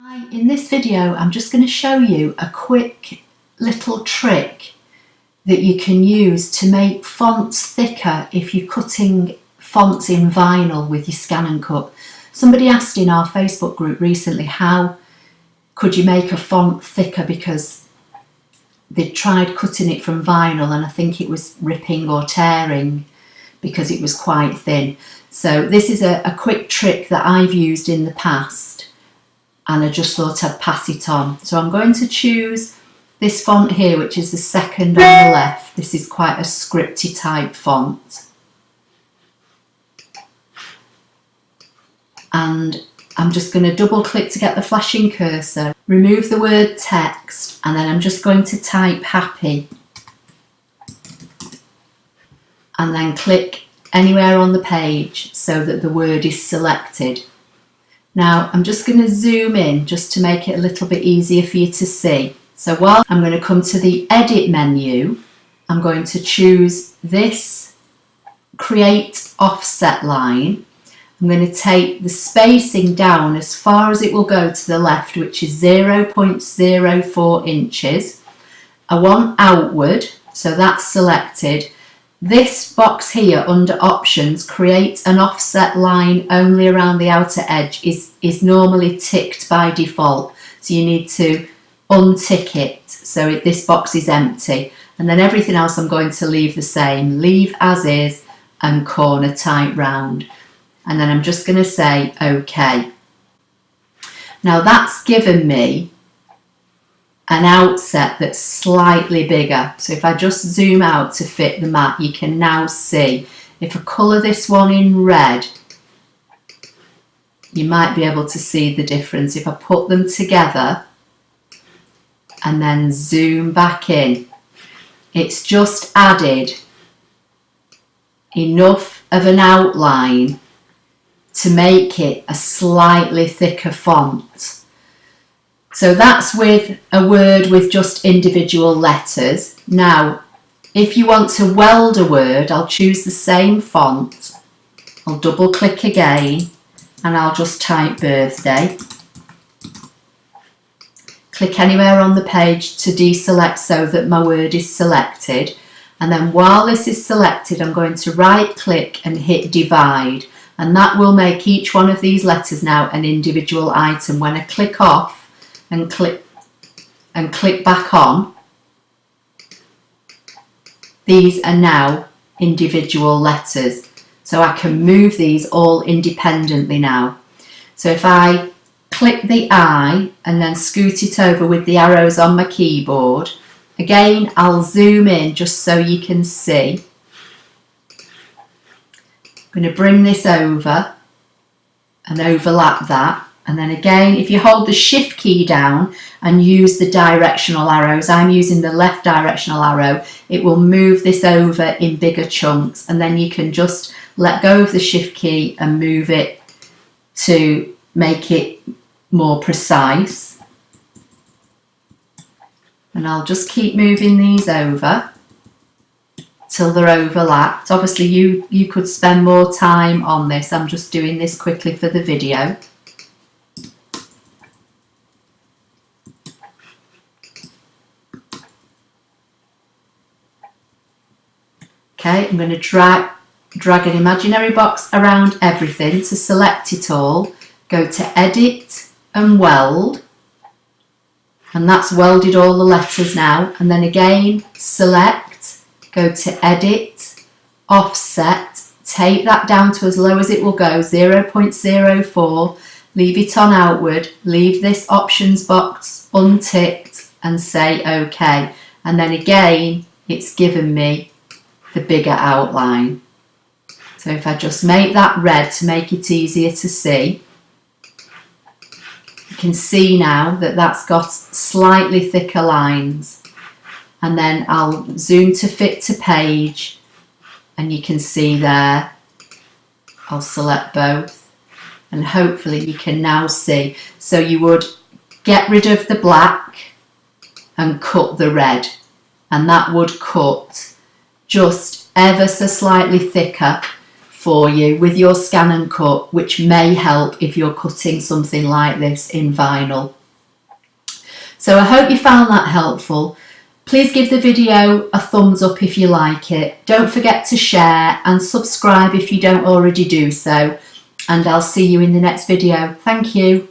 Hi, in this video I'm just going to show you a quick little trick that you can use to make fonts thicker if you're cutting fonts in vinyl with your ScanNCut. Somebody asked in our Facebook group recently how could you make a font thicker because they'd tried cutting it from vinyl and I think it was ripping or tearing because it was quite thin. So this is a quick trick that I've used in the past, and I just thought I'd pass it on. So I'm going to choose this font here, which is the second on the left. This is quite a scripty type font. And I'm just going to double click to get the flashing cursor, remove the word text, and then I'm just going to type happy. And then click anywhere on the page so that the word is selected. Now I'm just going to zoom in just to make it a little bit easier for you to see. So while I'm going to come to the edit menu, I'm going to choose this create offset line. I'm going to take the spacing down as far as it will go to the left, which is 0.04 inches. I want outward, so that's selected. This box here under options, create an offset line only around the outer edge, is normally ticked by default. So you need to untick it so this box is empty. And then everything else I'm going to leave the same, leave as is and corner tight round. And then I'm just going to say OK. Now that's given me an outset that's slightly bigger. So if I just zoom out to fit the map, you can now see if I colour this one in red, you might be able to see the difference. If I put them together and then zoom back in, it's just added enough of an outline to make it a slightly thicker font. So that's with a word with just individual letters. Now, if you want to weld a word, I'll choose the same font. I'll double click again and I'll just type birthday. Click anywhere on the page to deselect so that my word is selected. And then while this is selected, I'm going to right click and hit divide. And that will make each one of these letters now an individual item. When I click off, and click back on, these are now individual letters, so I can move these all independently now. So if I click the I and then scoot it over with the arrows on my keyboard, again I'll zoom in just so you can see. I'm going to bring this over and overlap that. And then again, if you hold the shift key down and use the directional arrows, I'm using the left directional arrow, it will move this over in bigger chunks, and then you can just let go of the shift key and move it to make it more precise. And I'll just keep moving these over till they're overlapped. Obviously you could spend more time on this, I'm just doing this quickly for the video. Okay, I'm going to drag an imaginary box around everything to select it all. Go to Edit and Weld, and that's welded all the letters now. And then again, select, go to Edit, Offset, take that down to as low as it will go, 0.04, leave it on outward, leave this options box unticked and say OK. And then again, it's given me the bigger outline. So if I just make that red to make it easier to see, you can see now that that's got slightly thicker lines. And then I'll zoom to fit to page, and you can see there, I'll select both, and hopefully you can now see. So you would get rid of the black and cut the red, and that would cut just ever so slightly thicker for you with your ScanNCut, which may help if you're cutting something like this in vinyl. So I hope you found that helpful. Please give the video a thumbs up if you like it. Don't forget to share and subscribe if you don't already do so. And I'll see you in the next video. Thank you.